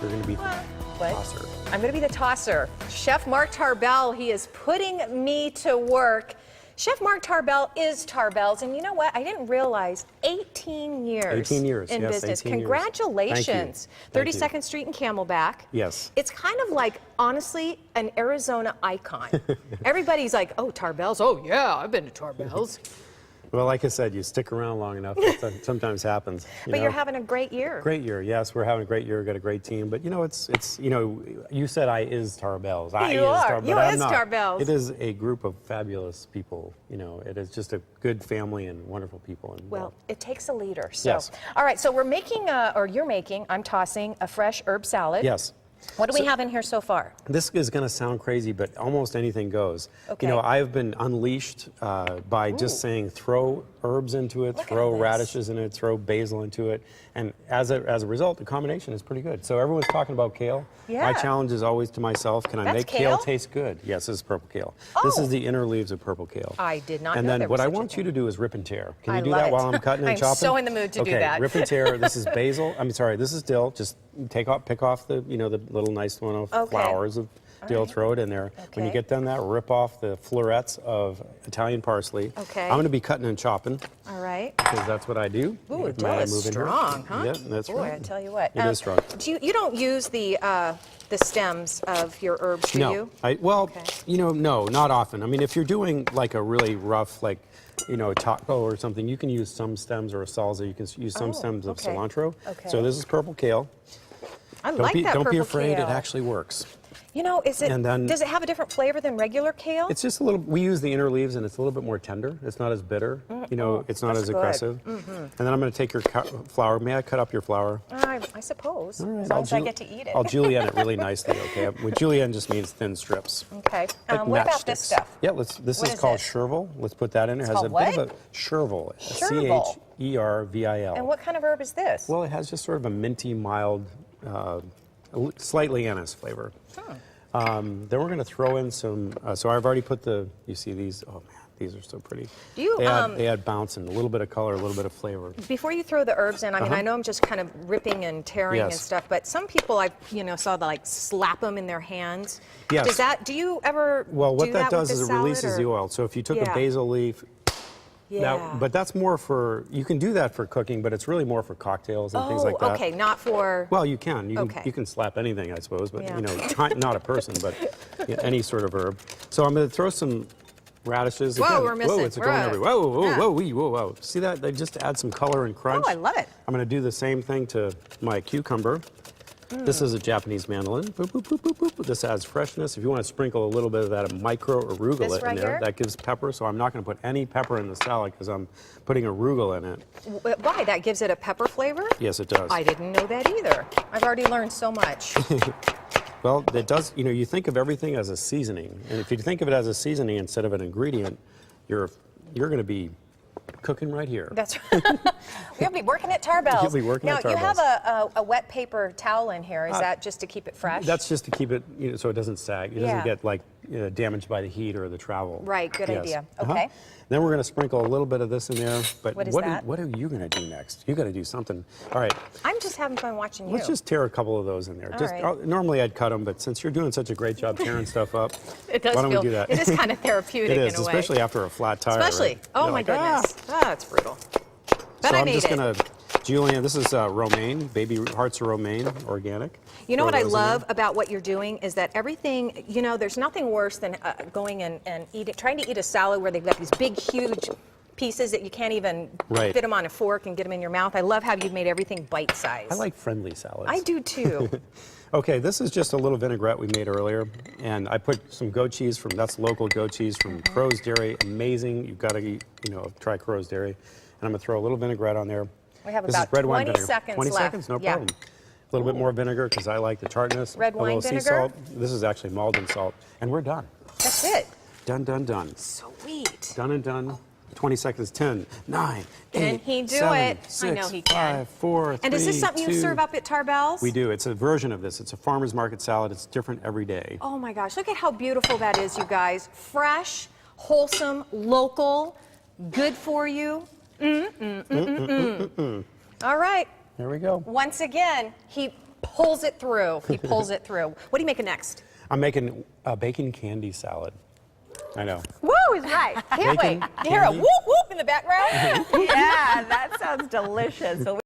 You're going to be the tosser. I'm going to be the tosser. Chef Mark Tarbell, he is putting me to work. Chef Mark Tarbell is Tarbell's, and you know what? I didn't realize 18 years. 18 years, in yes, business. 18 years. Congratulations. Thank you. 32nd Street in Camelback. Yes. It's kind of like, honestly, an Arizona icon. Everybody's like, oh, Tarbell's? Oh, yeah, I've been to Tarbell's. Well, like I said, you stick around long enough, it sometimes happens. But you're having a great year. Great year, yes. We're having a great year. We've got a great team. But, you know, you said I is Tarbell's. You are. You is Tarbell's. It is a group of fabulous people. You know, it is just a good family and wonderful people. And, well, it takes a leader. So. Yes. All right, so we're making, or you're making, I'm tossing a fresh herb salad. Yes. What do we have in here so far? This is going to sound crazy, but almost anything goes. Okay. You know, I've been unleashed by just saying throw herbs into it, throw radishes in it, throw basil into it, and as a result, the combination is pretty good. So everyone's talking about kale. Yeah. My challenge is always to myself, can I make kale taste good? Yes, this is purple kale. Oh. This is the inner leaves of purple kale. I did not and know then there what was I such a want you thing. to do is rip and tear. Can I you do love that it. while I'm cutting and chopping? I'm so in the mood to do that. Rip and tear. This is basil. I'm sorry, this is dill. Just pick off the, the little nice one of flowers of dill, throw it in there. When you get done that, rip off the florets of Italian parsley. Okay. I'm going to be cutting and chopping. All right. Because that's what I do. Ooh, dill is strong, huh? Yeah, that's Boy, right. I tell you what. It is strong. You don't use the stems of your herbs, do you? No, not often. I mean, if you're doing like a really rough, like, taco or something, you can use some stems, or a salsa. You can use some stems of cilantro. Okay. So this is purple kale. I like that purple Don't be afraid, kale. it actually works. You know, does it have a different flavor than regular kale? It's just a little, we use the inner leaves and it's a little bit more tender. It's not as bitter, it's not as aggressive. And then I'm going to take your flour. May I cut up your flour? I suppose, All right. as long as I get to eat it. I'll julienne it really nicely, okay? Julienne just means thin strips. Okay. What about this stuff? Yeah, this is called chervil. Let's put that in there. It has a bit of a chervil. Chervil. Chervil. And what kind of herb is this? Well, it has just sort of a minty, mild, slightly anise flavor. Then we're going to throw in some, so I've already put you see these, oh man, these are so pretty. They add bounce and a little bit of color, a little bit of flavor. Before you throw the herbs in, I mean, I know I'm just kind of ripping and tearing and stuff, but some people I saw that like slap them in their hands. Yes. Do you ever Well, what do that does is it salad, releases the oil. So if you took a basil leaf, but that's more for, you can do that for cooking, but it's really more for cocktails and things like that. Okay, not for... Well, you can. You can slap anything, I suppose, but, not a person, but any sort of herb. So I'm going to throw some radishes. Whoa, again. we're missing. Whoa, it's going everywhere. Whoa. See that? They just add some color and crunch. Oh, I love it. I'm going to do the same thing to my cucumber. This is a Japanese mandolin. Boop, boop, boop, boop, boop. This adds freshness. If you want to sprinkle a little bit of that micro arugula in there, that gives pepper. So I'm not going to put any pepper in the salad because I'm putting arugula in it. Why? That gives it a pepper flavor? Yes, it does. I didn't know that either. I've already learned so much. Well, it does. You think of everything as a seasoning, and if you think of it as a seasoning instead of an ingredient, you're going to be cooking right here. That's right. We'll be working at Tarbell's. You'll be working at Tarbell's. Now, you have a wet paper towel in here. Is that just to keep it fresh? That's just to keep it, so it doesn't sag. It doesn't get like damaged by the heat or the travel. Right. Good idea. Okay. Then we're going to sprinkle a little bit of this in there. But what is that? What are you going to do next? You got to do something. All right. I'm just having fun watching you. Let's just tear a couple of those in there. Normally I'd cut them, but since you're doing such a great job tearing stuff up, why don't we do that? It is kind of therapeutic in a way. It is, especially after a flat tire. Especially. Right? Oh my goodness. That's brutal. But so I I'm made just it. going to, Julian, this is romaine, baby hearts of romaine, organic. You know what I love about what you're doing is that everything, there's nothing worse than going and trying to eat a salad where they've got these big, huge pieces that you can't even fit them on a fork and get them in your mouth. I love how you've made everything bite-sized. I like friendly salads. I do too. Okay, this is just a little vinaigrette we made earlier, and I put some goat cheese that's local goat cheese from Crow's Dairy. Amazing. You've got to try Crow's Dairy. And I'm going to throw a little vinaigrette on there. We have about 20 seconds 20 left. seconds? No problem. A little bit more vinegar because I like the tartness. Red wine vinegar. Sea salt. This is actually Malden salt. And we're done. That's it. Done, done, done. Sweet. Done and done. 20 seconds. 10, 9, 8, Can he do 7, it? 6, I know he can. 5, 4, 3, And is this something 2. you serve up at Tarbell's? We do. It's a version of this. It's a farmer's market salad. It's different every day. Oh my gosh, look at how beautiful that is, you guys. Fresh, wholesome, local, good for you. All right. There we go. Once again, he pulls it through. He pulls it through. What are you making next? I'm making a bacon candy salad. I know. Woo is right. Can't wait. You hear a whoop whoop in the background? Yeah, that sounds delicious. So